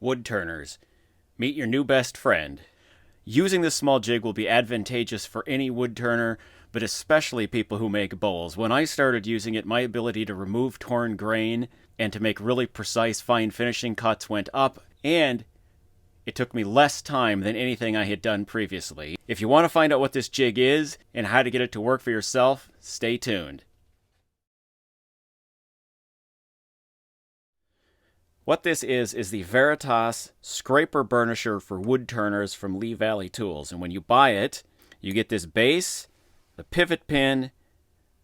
Woodturners, meet your new best friend. Using this small jig will be advantageous for any woodturner, but especially people who make bowls. When I started using it, my ability to remove torn grain and to make really precise, fine finishing cuts went up, and it took me less time than anything I had done previously. If you want to find out what this jig is and how to get it to work for yourself, stay tuned. What this is the Veritas Scraper Burnisher for Woodturners from Lee Valley Tools. And when you buy it, you get this base, the pivot pin,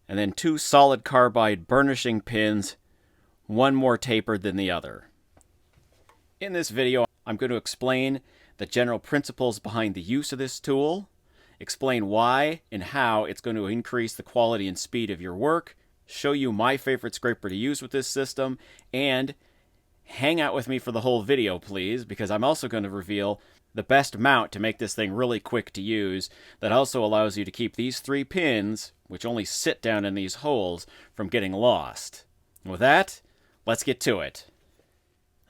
and then 2 solid carbide burnishing pins, one more tapered than the other. In this video, I'm going to explain the general principles behind the use of this tool, explain why and how it's going to increase the quality and speed of your work, show you my favorite scraper to use with this system, and hang out with me for the whole video, please, because I'm also going to reveal the best mount to make this thing really quick to use that also allows you to keep these 3 pins, which only sit down in these holes, from getting lost. And with that, let's get to it.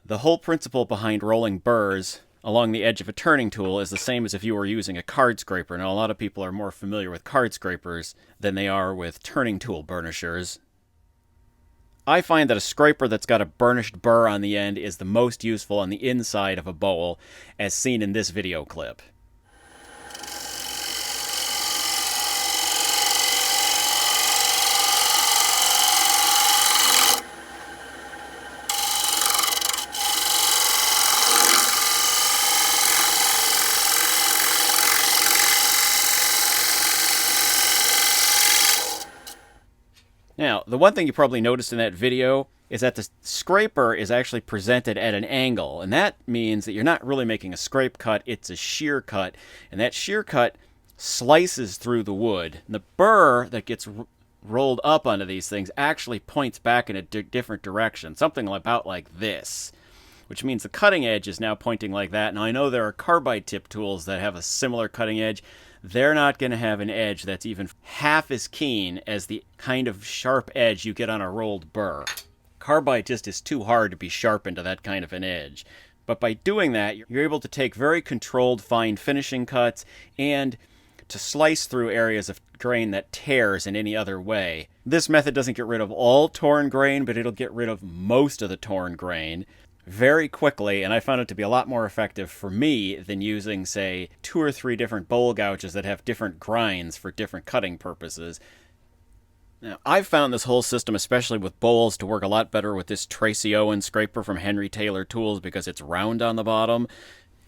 The whole principle behind rolling burrs along the edge of a turning tool is the same as if you were using a card scraper. Now, a lot of people are more familiar with card scrapers than they are with turning tool burnishers. I find that a scraper that's got a burnished burr on the end is the most useful on the inside of a bowl, as seen in this video clip. Now, the one thing you probably noticed in that video is that the scraper is actually presented at an angle, and that means that you're not really making a scrape cut, it's a shear cut, and that shear cut slices through the wood. And the burr that gets rolled up onto these things actually points back in a different direction, something about like this, which means the cutting edge is now pointing like that. Now, I know there are carbide tip tools that have a similar cutting edge. They're not going to have an edge that's even half as keen as the kind of sharp edge you get on a rolled burr. Carbide just is too hard to be sharpened to that kind of an edge. But by doing that, you're able to take very controlled, fine finishing cuts and to slice through areas of grain that tears in any other way. This method doesn't get rid of all torn grain, but it'll get rid of most of the torn grain very quickly, and I found it to be a lot more effective for me than using, say, 2 or 3 different bowl gouges that have different grinds for different cutting purposes. Now, I've found this whole system, especially with bowls, to work a lot better with this Tracy Owen scraper from Henry Taylor Tools because it's round on the bottom.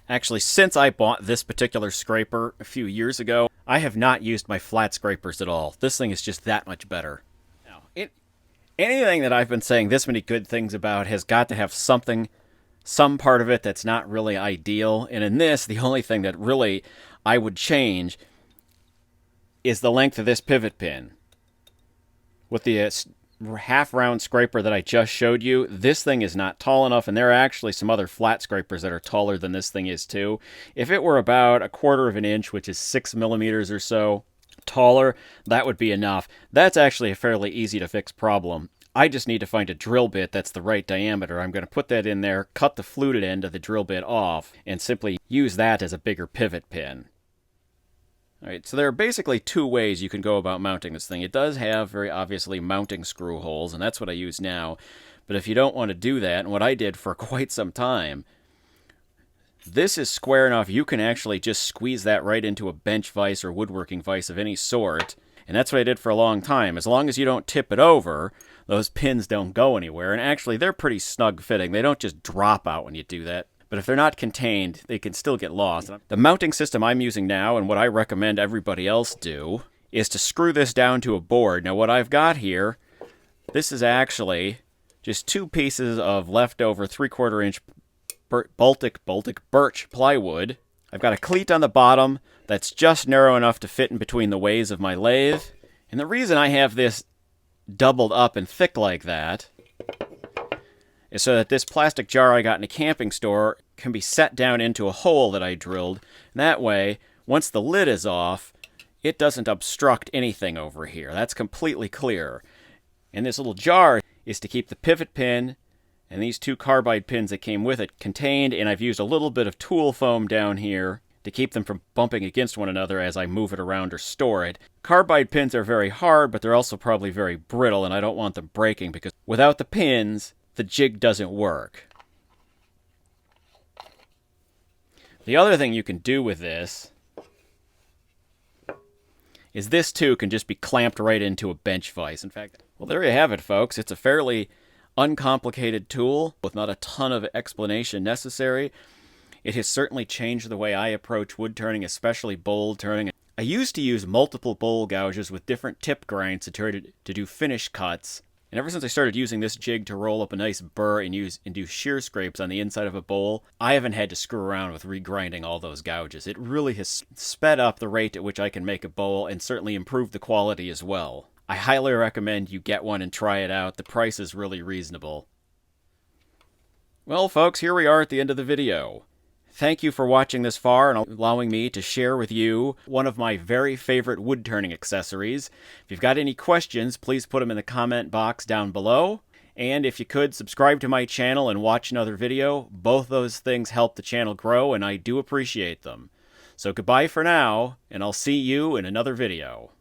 Actually, since I bought this particular scraper a few years ago, I have not used my flat scrapers at all. This thing is just that much better. Now, anything that I've been saying this many good things about has got to have some part of it that's not really ideal. And in this, the only thing that really I would change is the length of this pivot pin. With the half-round scraper that I just showed you, this thing is not tall enough, and there are actually some other flat scrapers that are taller than this thing is too. If it were about 1/4 of an inch, which is 6 millimeters or so, taller, that would be enough. That's actually a fairly easy to fix problem. I just need to find a drill bit that's the right diameter. I'm going to put that in there, cut the fluted end of the drill bit off, and simply use that as a bigger pivot pin. Alright, so there are basically 2 ways you can go about mounting this thing. It does have, very obviously, mounting screw holes, and that's what I use now. But if you don't want to do that, and what I did for quite some time, this is square enough you can actually just squeeze that right into a bench vise or woodworking vise of any sort. And that's what I did for a long time. As long as you don't tip it over, those pins don't go anywhere. And actually, they're pretty snug fitting. They don't just drop out when you do that. But if they're not contained, they can still get lost. The mounting system I'm using now, and what I recommend everybody else do, is to screw this down to a board. Now, what I've got here, this is actually just 2 pieces of leftover 3/4 inch Baltic birch plywood. I've got a cleat on the bottom that's just narrow enough to fit in between the ways of my lathe. And the reason I have this doubled up and thick like that is so that this plastic jar I got in a camping store can be set down into a hole that I drilled. And that way, once the lid is off, it doesn't obstruct anything over here. That's completely clear. And this little jar is to keep the pivot pin And these 2 carbide pins that came with it contained, and I've used a little bit of tool foam down here to keep them from bumping against one another as I move it around or store it. Carbide pins are very hard, but they're also probably very brittle, and I don't want them breaking because without the pins, the jig doesn't work. The other thing you can do with this is this too can just be clamped right into a bench vise. In fact, well, there you have it, folks. It's a fairly uncomplicated tool with not a ton of explanation necessary. It has certainly changed the way I approach wood turning, especially bowl turning. I used to use multiple bowl gouges with different tip grinds to do finish cuts. And ever since I started using this jig to roll up a nice burr and do shear scrapes on the inside of a bowl, I haven't had to screw around with regrinding all those gouges. It really has sped up the rate at which I can make a bowl and certainly improved the quality as well. I highly recommend you get one and try it out. The price is really reasonable. Well, folks, here we are at the end of the video. Thank you for watching this far and allowing me to share with you one of my very favorite wood turning accessories. If you've got any questions, please put them in the comment box down below. And if you could, subscribe to my channel and watch another video. Both those things help the channel grow, and I do appreciate them. So goodbye for now, and I'll see you in another video.